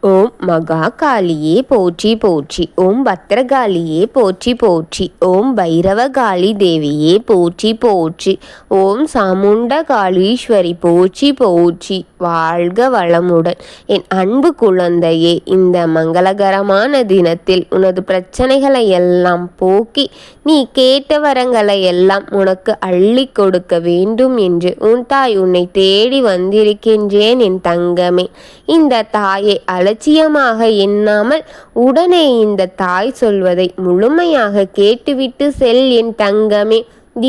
ஓம் மகாகாளியே போற்றி போற்றி. ஓம் பத்ரகாளியே போற்றி போற்றி. ஓம் பைரவகாளி தேவியே போற்றி போற்றி. ஓம் சாமுண்டகாளீஸ்வரி போற்றி போற்றி. வாழ்க வளமுடன். என் அன்பு குழந்தையே, இந்த மங்களகரமான தினத்தில் உனது பிரச்சனைகளை எல்லாம் போக்கி நீ கேட்ட வரங்களை எல்லாம் உனக்கு அள்ளி கொடுக்க வேண்டும் என்று உன் தாய் உன்னை தேடி வந்திருக்கின்றேன் என் தங்கமே. இந்த தாயை அலட்சியமாக எண்ணாமல் உடனே இந்த தாய் சொல்வதை முழுமையாக கேட்டுவிட்டு செல் என் தங்கமே.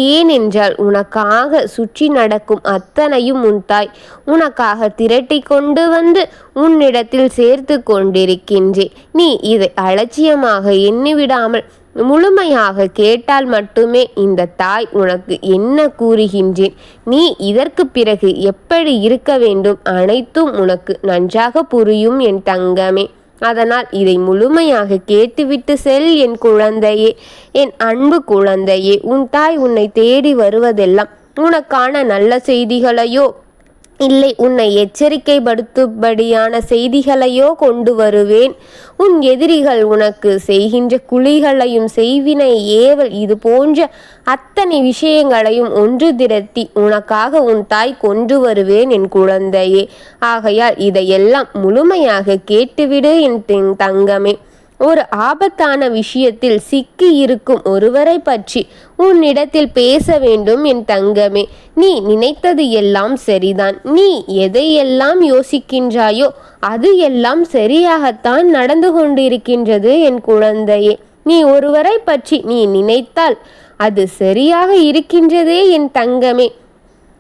ஏனென்றால் உனக்காக சுற்றி நடக்கும் அத்தனையும் உன் தாய் உனக்காக திரட்டி கொண்டு வந்து உன்னிடத்தில் சேர்த்து கொண்டிருக்கின்றேன். நீ இதை அலட்சியமாக எண்ணிவிடாமல் முழுமையாக கேட்டால் மட்டுமே இந்த தாய் உனக்கு என்ன கூறுகின்றேன், நீ இதற்கு பிறகு எப்படி இருக்க வேண்டும், அனைத்தும் உனக்கு நன்றாக புரியும் என் தங்கமே. அதனால் இதை முழுமையாக கேட்டுவிட்டு செல் என் குழந்தையே, என் அன்பு குழந்தையே. உன் தாய் உன்னை தேடி வருவதெல்லாம் உனக்கான நல்ல செய்திகளையோ இல்லை உன்னை எச்சரிக்கைப்படுத்தும்படியான செய்திகளையோ கொண்டு வருவேன். உன் எதிரிகள் உனக்கு செய்கின்ற குழிகளையும் செய்வினை ஏவல் இது போன்ற அத்தனை விஷயங்களையும் ஒன்று திரட்டி உனக்காக உன் தாய் கொண்டு வருவேன் என் குழந்தையே. ஆகையால் இதையெல்லாம் முழுமையாக கேட்டுவிடு என் தங்கமே. ஒரு ஆபத்தான விஷயத்தில் சிக்கி இருக்கும் ஒருவரை பற்றி உன்னிடத்தில் பேச வேண்டும் என் தங்கமே. நீ நினைத்தது எல்லாம் சரிதான். நீ எதையெல்லாம் யோசிக்கின்றாயோ அது எல்லாம் சரியாகத்தான் நடந்து கொண்டிருக்கின்றது என் குழந்தையே. நீ ஒருவரை பற்றி நீ நினைத்தால் அது சரியாக இருக்கின்றதே என் தங்கமே.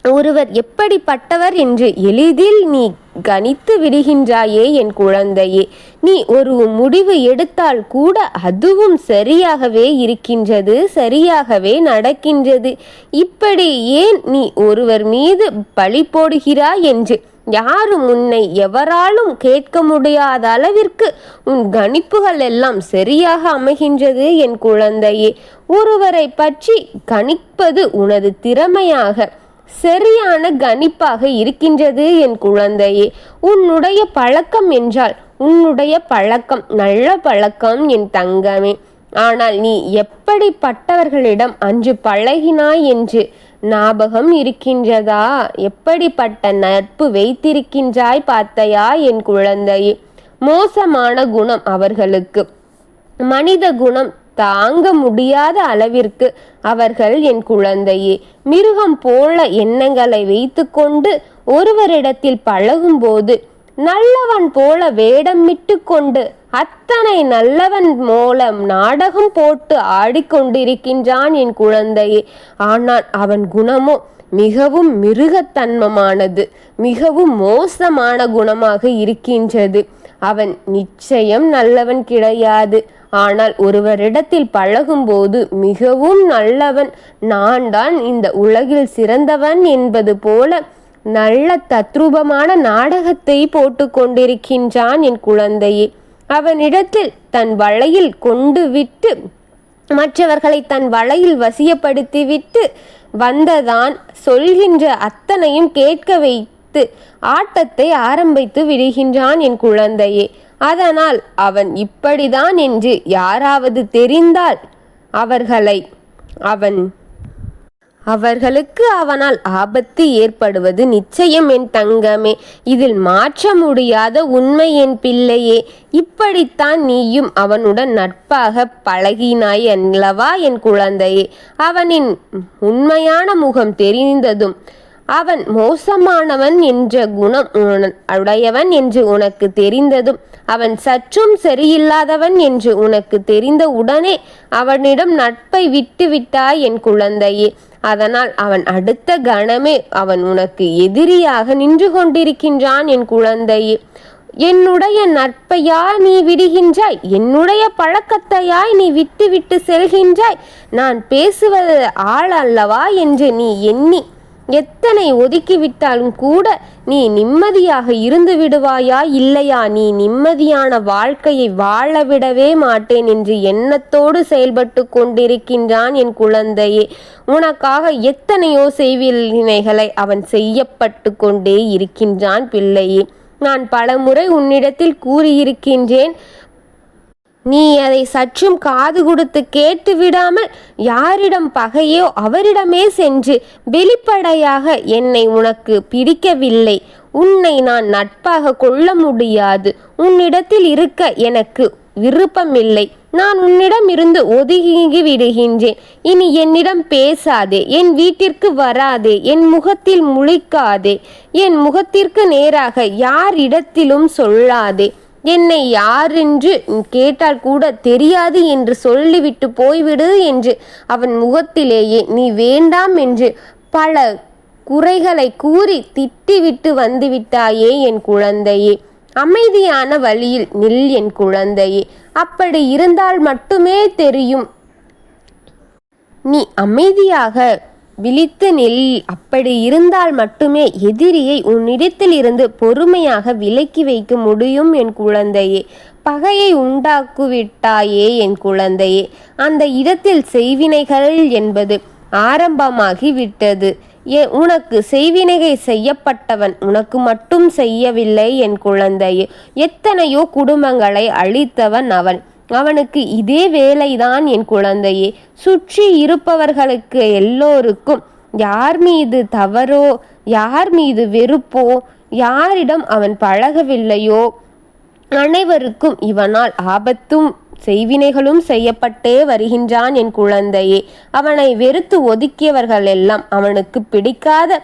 ஒருவர் எப்படிப்பட்டவர் என்று எளிதில் நீ கணித்து விடுகின்றாயே என் குழந்தையே. நீ ஒரு முடிவு எடுத்தால் கூட அதுவும் சரியாகவே இருக்கின்றது, சரியாகவே நடக்கின்றது. இப்படி ஏன் நீ ஒருவர் மீது பழி போடுகிறாய் என்று யாரும் உன்னை எவராலும் கேட்க முடியாத அளவிற்கு உன் கணிப்புகள் எல்லாம் சரியாக அமைகின்றது என் குழந்தையே. ஒருவரை பற்றி கணிப்பது உனது திறமையாக சரியான கணிப்பாக இருக்கின்றது என் குழந்தையே. உன்னுடைய பழக்கம் என்றால் உன்னுடைய பழக்கம் நல்ல பழக்கம் என் தங்கமே. ஆனால் நீ எப்படிப்பட்டவர்களிடம் அன்று பழகினாய் என்று ஞாபகம் இருக்கின்றதா? எப்படிப்பட்ட நட்பு வைத்திருக்கின்றாய் பார்த்தையா என் குழந்தையே? மோசமான குணம் அவர்களுக்கு, மனித குணம் தாங்க முடியாத அளவிற்கு அவர்கள் என் குழந்தையே. மிருகம் போல எண்ணங்களை வைத்து கொண்டு ஒருவரிடத்தில் பழகும்போது நல்லவன் போல வேடமிட்டு கொண்டு அத்தனை நல்லவன் மூலம் நாடகம் போட்டு ஆடிக்கொண்டிருக்கின்றான் என் குழந்தையே. ஆனால் அவன் குணமோ மிகவும் மிருகத்தன்மமானது, மிகவும் மோசமான குணமாக இருக்கின்றது. அவன் நிச்சயம் நல்லவன் கிடையாது. ஆனால் ஒருவரிடத்தில் பழகும்போது மிகவும் நல்லவன், நான் தான் இந்த உலகில் சிறந்தவன் என்பது போல நல்ல தத்ரூபமான நாடகத்தை போட்டு கொண்டிருக்கின்றான் என் குழந்தையே. அவனிடத்தில் தன் வலையில் கொண்டு விட்டு மற்றவர்களை தன் வலையில் வசியப்படுத்திவிட்டு வந்ததான் சொல்கின்ற அத்தனையும் கேட்க வைத்து ஆட்டத்தை ஆரம்பித்து விடுகின்றான் என் குழந்தையே. அதனால் அவன் இப்படிதான் என்று யாராவது தெரிந்தால் அவர்களுக்கு அவனால் ஆபத்து ஏற்படுவது நிச்சயம் என் தங்கமே. இதில் மாற்ற முடியாத உண்மை என் பிள்ளையே. இப்படித்தான் நீயும் அவனுடன் நட்பாக பழகினாய் அல்லவா என் குழந்தையே. அவனின் உண்மையான முகம் தெரிந்ததும் அவன் மோசமானவன் என்ற குணம் உடையவன் என்று உனக்கு தெரிந்ததும் அவன் சற்றும் சரியில்லாதவன் என்று உனக்கு தெரிந்த உடனே அவனிடம் நட்பை விட்டுவிட்டாய் என் குழந்தையே. அதனால் அவன் அடுத்த கணமே அவன் உனக்கு எதிரியாக நின்று கொண்டிருக்கின்றான் என் குழந்தையே. என்னுடைய நட்பையா நீ விடுகின்றாய்? என்னுடைய பழக்கத்தையாய் நீ விட்டு விட்டு செல்கின்றாய்? நான் பேசுவது ஆள் அல்லவா என்று நீ எண்ணி எத்தனை ஒதுக்கிவிட்டாலும் கூட நீ நிம்மதியாக இருந்து விடுவாயா இல்லையா? நீ நிம்மதியான வாழ்க்கையை வாழவிடவே மாட்டேன் என்று எண்ணத்தோடு செயல்பட்டு கொண்டிருக்கின்றான் என் குழந்தையே. உனக்காக எத்தனையோ செய்வினைகளை அவன் செய்யப்பட்டு கொண்டே இருக்கின்றான் பிள்ளையே. நான் பலமுறை உன்னிடத்தில் கூறியிருக்கின்றேன். நீ அதை சற்றும் காது கொடுத்து கேட்டு விடாமல் யாரிடம் பகையோ அவரிடமே சென்று வெளிப்படையாக என்னை உனக்கு பிடிக்கவில்லை, உன்னை நான் நட்பாக கொள்ள முடியாது, உன்னிடத்தில் இருக்க எனக்கு விருப்பமில்லை, நான் உன்னிடம் இருந்து ஒதுங்கி விடுகின்றேன், இனி என்னிடம் பேசாதே, என் வீட்டிற்கு வராதே, என் முகத்தில் முழிக்காதே, என் முகத்திற்கு நேராக யாரிடத்திலும் சொல்லாதே, என்னை யாரென்று கேட்டால் கூட தெரியாது என்று சொல்லிவிட்டு போய்விடு என்று அவன் முகத்திலேயே நீ வேண்டாம் என்று பல குறைகளை கூறி திட்டிவிட்டு வந்துவிட்டாயே என் குழந்தையே. அமைதியான வழியில் நில் என் குழந்தையே. அப்படி இருந்தால் மட்டுமே தெரியும். நீ அமைதியாக விழித்து நில். அப்படி இருந்தால் மட்டுமே எதிரியை உன்னிடத்தில் இருந்து பொறுமையாக விலக்கி வைக்க முடியும் என் குழந்தையே. பகையை உண்டாக்குவிட்டாயே என் குழந்தையே. அந்த இடத்தில் செய்வினைகள் என்பது ஆரம்பமாகி விட்டது. உனக்கு செய்வினைகை செய்யப்பட்டவன் உனக்கு மட்டும் செய்யவில்லை என் குழந்தையே. எத்தனையோ குடும்பங்களை அழித்தவன் அவன். அவனுக்கு இதே வேலைதான் என் குழந்தையே. சுற்றி இருப்பவர்களுக்கு எல்லோருக்கும் யார் மீது தவறோ, யார் மீது வெறுப்போ, யாரிடம் அவன் பழகவில்லையோ அனைவருக்கும் இவனால் ஆபத்தும் செய்வினைகளும் செய்யப்பட்டே வருகின்றான் என் குழந்தையே. அவனை வெறுத்து ஒதுக்கியவர்கள் எல்லாம் அவனுக்கு பிடிக்காத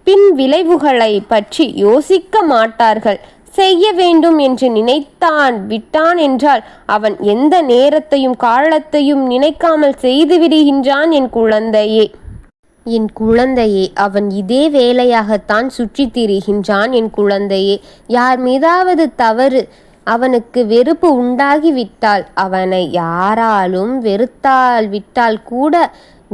பின் விளைவுகளை பற்றி யோசிக்க மாட்டார்கள். செய்ய வேண்டும் என்று நினைத்தான் விட்டான் என்றால் அவன் எந்த நேரத்தையும் காலத்தையும் நினைக்காமல் செய்து விடுகின்றான் என் குழந்தையே. என் குழந்தையே, அவன் இதே வேலையாகத்தான் சுற்றி திரிகின்றான் என் குழந்தையே. யார் மீதாவது தவறு அவனுக்கு வெறுப்பு உண்டாகிவிட்டால், அவனை யாராலும் விட்டால் கூட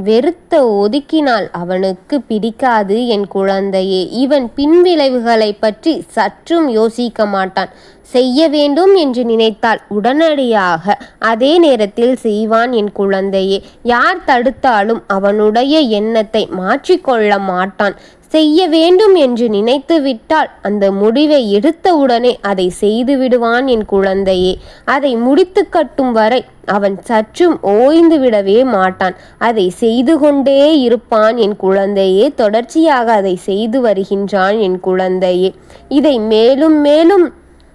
வெறுத்த ஒதுக்கினால் அவனுக்கு பிடிக்காது என் குழந்தையே. இவன் பின்விளைவுகளை பற்றி சற்றும் யோசிக்க மாட்டான். செய்ய வேண்டும் என்று நினைத்தால் உடனடியாக அதே நேரத்தில் செய்வான் என் குழந்தையே. யார் தடுத்தாலும் அவனுடைய எண்ணத்தை மாற்றிக்கொள்ள மாட்டான். செய்ய வேண்டும் என்று நினைத்து விட்டால் அந்த முடிவை எடுத்தவுடனே அதை செய்து விடுவான் என் குழந்தையே. அதை முடித்து கட்டும் வரை அவன் சற்றும் ஓய்ந்து விடவே மாட்டான். அதை செய்து கொண்டே இருப்பான் என் குழந்தையே. தொடர்ச்சியாக அதை செய்து வருகின்றான் என் குழந்தையே. இதை மேலும் மேலும்,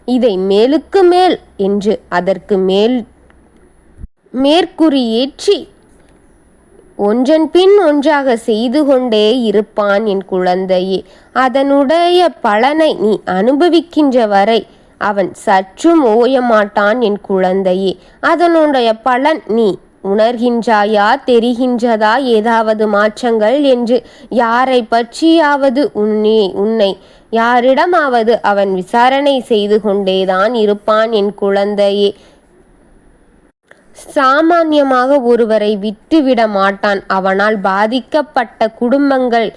இதை மேலுக்கு மேல் என்று அதற்கு மேற்குறியேற்றி ஒன்றன் பின் ஒன்றாக செய்து கொண்டே இருப்பான் என் குழந்தையே. அதனுடைய பலனை நீ அனுபவிக்கின்ற வரை அவன் சற்றும் ஓயமாட்டான் என் குழந்தையே. அதனுடைய பலன் நீ உணர்கின்றாயா? தெரிகின்றதா ஏதாவது மாற்றங்கள் என்று? யாரை பற்றியாவது உன்னை யாரிடமாவது அவன் விசாரணை செய்து கொண்டேதான் இருப்பான் என் குழந்தையே. சாமான்யமாக ஒருவரை விட்டுவிட மாட்டான். அவனால் பாதிக்கப்பட்ட குடும்பங்கள்,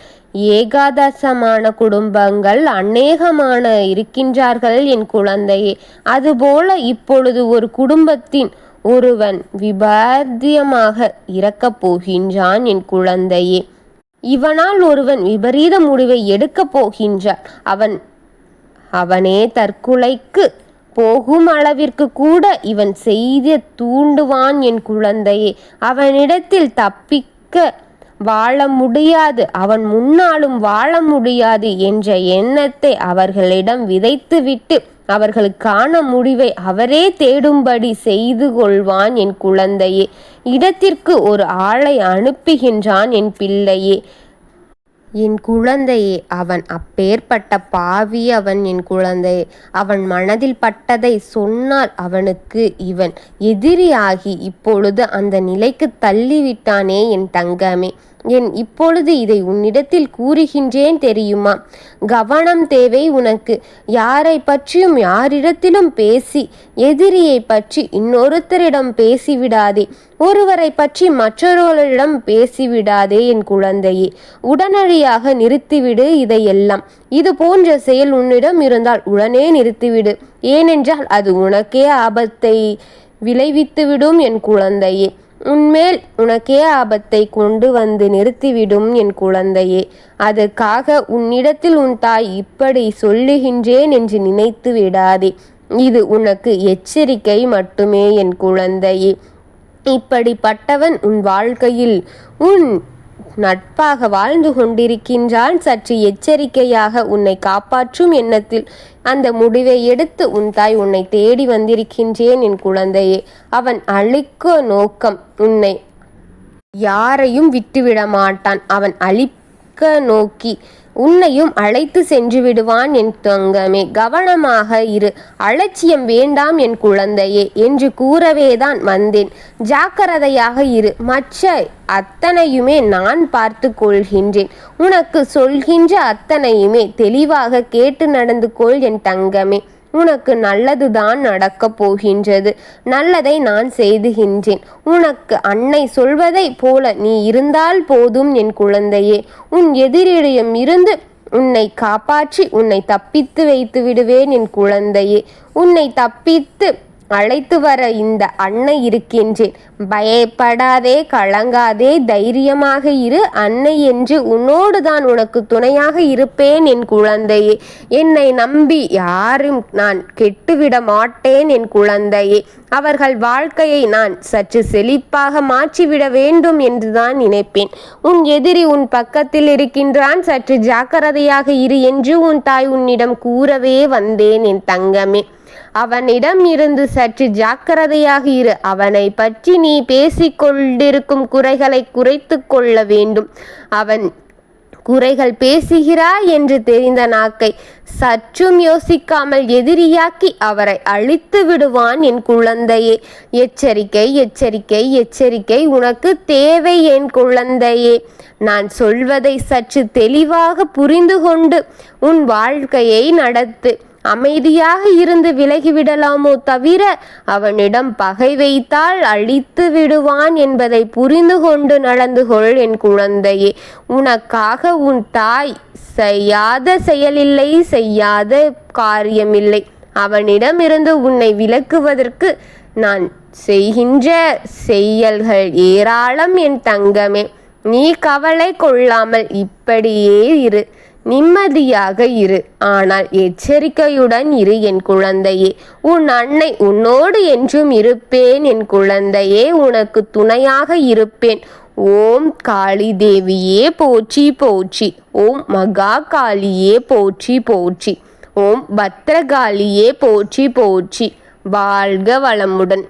ஏகாதசமான குடும்பங்கள் அநேகமான இருக்கின்றார்கள் என் குழந்தையே. அதுபோல இப்பொழுது ஒரு குடும்பத்தின் ஒருவன் விபரீதமாக இறக்கப் போகின்றான் என் குழந்தையே. இவனால் ஒருவன் விபரீத முடிவை எடுக்கப் போகின்றான். அவனே தற்கொலைக்கு போகும் அளவிற்கு கூட இவன் செய்து தூண்டுவான் என் குழந்தையே. அவனிடத்தில் தப்பிக்க வாழ முடியாது, அவன் முன்னாலும் வாழ முடியாது என்ற எண்ணத்தை அவர்களிடம் விதைத்துவிட்டு அவர்களுக்கான முடிவை அவரே தேடும்படி செய்து கொள்வான் என் குழந்தையே. இடத்திற்கு ஒரு ஆளை அனுப்புகின்றான் என் பிள்ளையே. என் குழந்தையே, அவன் அப்பேற்பட்ட பாவி அவன் என் குழந்தையே. அவன் மனதில் பட்டதை சொன்னால் அவனுக்கு இவன் எதிரியாகி இப்பொழுது அந்த நிலைக்கு தள்ளிவிட்டானே என் தங்கமே. இப்பொழுது இதை உன்னிடத்தில் கூறுகின்றேன் தெரியுமா? கவனம் தேவை உனக்கு. யாரை பற்றியும் யாரிடத்திலும் பேசி எதிரியை பற்றி இன்னொருத்தரிடம் பேசிவிடாதே. ஒருவரை பற்றி மற்றொருவரிடம் பேசிவிடாதே என் குழந்தையே. உடனடியாக நிறுத்திவிடு இதையெல்லாம். இது போன்ற செயல் உன்னிடம் இருந்தால் உடனே நிறுத்திவிடு. ஏனென்றால் அது உனக்கே ஆபத்தை விளைவித்துவிடும் என் குழந்தையே. உன்மேல் உனக்கே ஆபத்தை கொண்டு வந்து நிறுத்திவிடும் என் குழந்தையே. அதற்காக உன்னிடத்தில் உன் தாய் இப்படி சொல்லுகின்றேன் என்று நினைத்து விடாதே. இது உனக்கு எச்சரிக்கை மட்டுமே என் குழந்தையே. இப்படிப்பட்டவன் உன் வாழ்க்கையில் உன் நட்பாக வாழ்ந்து கொண்டிருக்கின்றான். சற்று எச்சரிக்கையாக உன்னை காப்பாற்றும் எண்ணத்தில் அந்த முடிவை எடுத்து உன் தாய் உன்னை தேடி வந்திருக்கின்றேன் என் குழந்தையே. அவன் அழிக்க நோக்கம் உன்னை யாரையும் விட்டுவிட மாட்டான். அவன் அழிக்க நோக்கி உன்னையும் அழைத்து சென்று விடுவான் என் தங்கமே. கவனமாக இரு, அலட்சியம் வேண்டாம் என் குழந்தையே என்று கூறவேதான் வந்தேன். ஜாக்கிரதையாக இரு, மற்ற அத்தனையுமே நான் பார்த்து கொள்கின்றேன். உனக்கு சொல்கின்ற அத்தனையுமே தெளிவாக கேட்டு நடந்து கொள் என் தங்கமே. உனக்கு நல்லதுதான் நடக்கப் போகின்றது. நல்லதை நான் செய்துகின்றேன். உனக்கு அன்னை சொல்வதை போல நீ இருந்தால் போதும் என் குழந்தையே. உன் எதிரிடம் இருந்து உன்னை காப்பாற்றி உன்னை தப்பித்து வைத்து விடுவேன் என் குழந்தையே. உன்னை தப்பித்து அழைத்து வர இந்த அன்னை இருக்கின்றேன். பயப்படாதே, கலங்காதே, தைரியமாக இரு. அன்னை என்று உன்னோடு தான் உனக்கு துணையாக இருப்பேன் என் குழந்தையே. என்னை நம்பி யாரும் நான் கெட்டுவிட மாட்டேன் என் குழந்தையே. அவர்கள் வாழ்க்கையை நான் சற்று செழிப்பாக மாற்றிவிட வேண்டும் என்றுதான் நினைப்பேன். உன் எதிரி உன் பக்கத்தில் இருக்கின்றான், சற்று ஜாக்கிரதையாக இரு என்று உன் தாய் உன்னிடம் கூறவே வந்தேன் என் தங்கமே. அவனிடம் இருந்து சற்று ஜாக்கிரதையாக இரு. அவனை பற்றி நீ பேசிக்கொண்டிருக்கும் குறைகளை குறைத்து கொள்ள வேண்டும். அவன் குறைகள் பேசுகிறாய் என்று தெரிந்த நாக்கை சற்றும் யோசிக்காமல் எதிரியாக்கி அவரை அழித்து விடுவான் என் குழந்தையே. எச்சரிக்கை, எச்சரிக்கை, எச்சரிக்கை உனக்கு தேவை என் குழந்தையே. நான் சொல்வதை சற்று தெளிவாக புரிந்து கொண்டு உன் வாழ்க்கையை நடத்து. அமைதியாக இருந்து விலகிவிடலாமோ தவிர அவனிடம் பகை வைத்தால் அழித்து விடுவான் என்பதை புரிந்து கொண்டு நடந்து கொள் என் குழந்தையே. உனக்காக உன் தாய் செய்யாத செயலில்லை, செய்யாத காரியமில்லை. அவனிடமிருந்து உன்னை விலக்குவதற்கு நான் செய்கின்ற செயல்கள் ஏராளம் என் தங்கமே. நீ கவலை கொள்ளாமல் இப்படியே இரு, நிம்மதியாக இரு. ஆனால் எச்சரிக்கையுடன் இரு என் குழந்தையே. உன் அன்னை உன்னோடு என்றும் இருப்பேன் என் குழந்தையே. உனக்கு துணையாக இருப்பேன். ஓம் காளி தேவியே போற்றி போற்றி. ஓம் மகா காளியே போற்றி போற்றி. ஓம் பத்ரகாளியே போற்றி போற்றி. வாழ்க வளமுடன்.